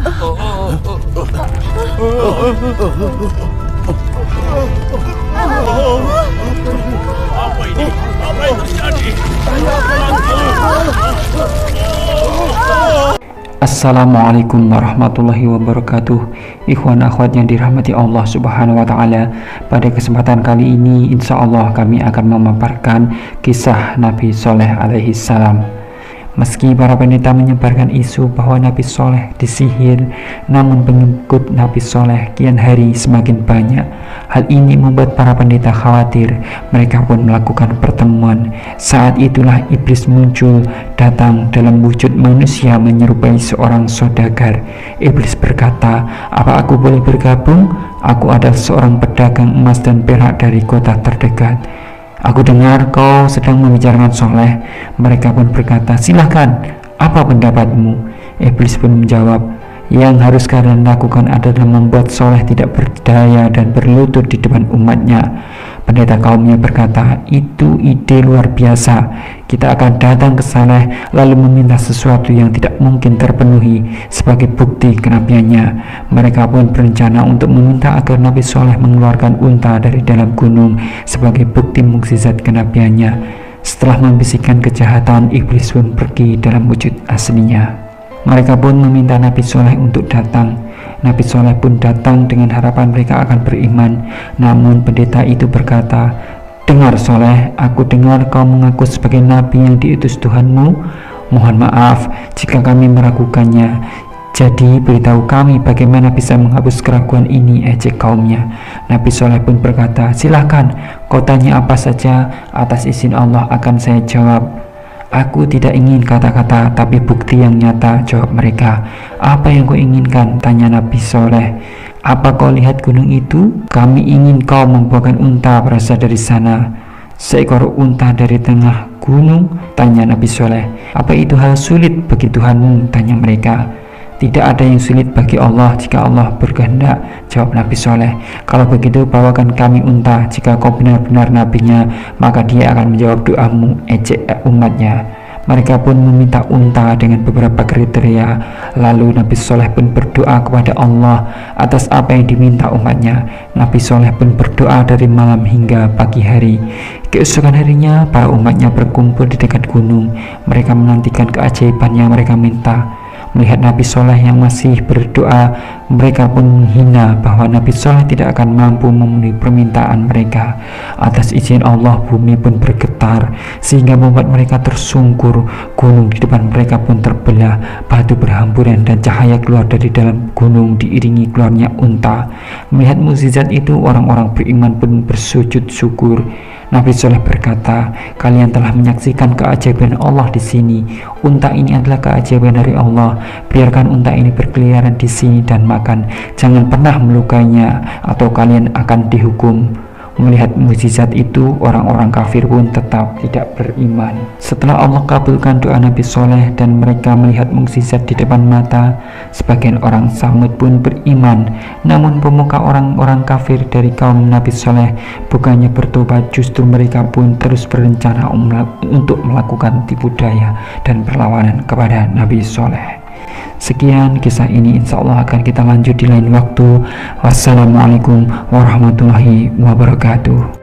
Apa ini? Apa yang terjadi? Assalamualaikum warahmatullahi wabarakatuh. Ikhwan akhwat yang dirahmati Allah subhanahu wa ta'ala, pada kesempatan kali ini insya Allah kami akan memaparkan kisah Nabi Soleh alaihi salam. Meski para pendeta menyebarkan isu bahwa Nabi Soleh disihir, namun pengikut Nabi Soleh kian hari semakin banyak. Hal ini membuat para pendeta khawatir. Mereka pun melakukan pertemuan. Saat itulah iblis muncul, datang dalam wujud manusia menyerupai seorang saudagar. Iblis berkata, "Apa aku boleh bergabung? Aku adalah seorang pedagang emas dan perak dari kota terdekat. Aku dengar kau sedang membicarakan Soleh." Mereka pun berkata, "Silahkan, apa pendapatmu?" Iblis pun menjawab, "Yang harus kalian lakukan adalah membuat Soleh tidak berdaya dan berlutut di depan umatnya." Pendeta kaumnya berkata, "Itu ide luar biasa. Kita akan datang ke Soleh lalu meminta sesuatu yang tidak mungkin terpenuhi sebagai bukti kenabiannya." Mereka pun berencana untuk meminta agar Nabi Soleh mengeluarkan unta dari dalam gunung sebagai bukti mukjizat kenabiannya. Setelah membisikkan kejahatan, iblis pun pergi dalam wujud aslinya. Mereka pun meminta Nabi Soleh untuk datang. Nabi Soleh pun datang dengan harapan mereka akan beriman. Namun pendeta itu berkata, "Dengar Soleh, aku dengar kau mengaku sebagai nabi yang diutus Tuhanmu. Mohon maaf jika kami meragukannya. Jadi beritahu kami bagaimana bisa menghapus keraguan ini," ejek kaumnya. Nabi Soleh pun berkata, "Silahkan, kau tanya apa saja, atas izin Allah akan saya jawab." "Aku tidak ingin kata-kata, tapi bukti yang nyata," jawab mereka. "Apa yang kau inginkan?" tanya Nabi Soleh. "Apa kau lihat gunung itu? Kami ingin kau membuahkan unta berasal dari sana." "Seekor unta dari tengah gunung?" tanya Nabi Soleh. "Apa itu hal sulit bagi Tuhanmu?" tanya mereka. "Tidak ada yang sulit bagi Allah jika Allah berkehendak," jawab Nabi Soleh. "Kalau begitu bawakan kami unta. Jika kau benar-benar nabinya, maka dia akan menjawab doamu," ejek umatnya. Mereka pun meminta unta dengan beberapa kriteria. Lalu Nabi Soleh pun berdoa kepada Allah atas apa yang diminta umatnya. Nabi Soleh pun berdoa dari malam hingga pagi hari. Keesokan harinya para umatnya berkumpul di dekat gunung. Mereka menantikan keajaiban yang mereka minta. Melihat Nabi Soleh yang masih berdoa, mereka pun menghina bahwa Nabi Soleh tidak akan mampu memenuhi permintaan mereka. Atas izin Allah, bumi pun bergetar sehingga membuat mereka tersungkur. Gunung di depan mereka pun terbelah, batu berhamburan dan cahaya keluar dari dalam gunung diiringi keluarnya unta. Melihat mukjizat itu, orang-orang beriman pun bersujud syukur. Nabi Soleh berkata, "Kalian telah menyaksikan keajaiban Allah di sini. Unta ini adalah keajaiban dari Allah. Biarkan unta ini berkeliaran di sini dan makan. Jangan pernah melukainya atau kalian akan dihukum." Melihat mukjizat itu, orang-orang kafir pun tetap tidak beriman. Setelah Allah kabulkan doa Nabi Soleh dan mereka melihat mukjizat di depan mata, sebagian orang Samud pun beriman. Namun pemuka orang-orang kafir dari kaum Nabi Soleh bukannya bertobat, justru mereka pun terus berencana untuk melakukan tipu daya dan perlawanan kepada Nabi Soleh. Sekian kisah ini, insya Allah akan kita lanjut di lain waktu. Wassalamualaikum warahmatullahi wabarakatuh.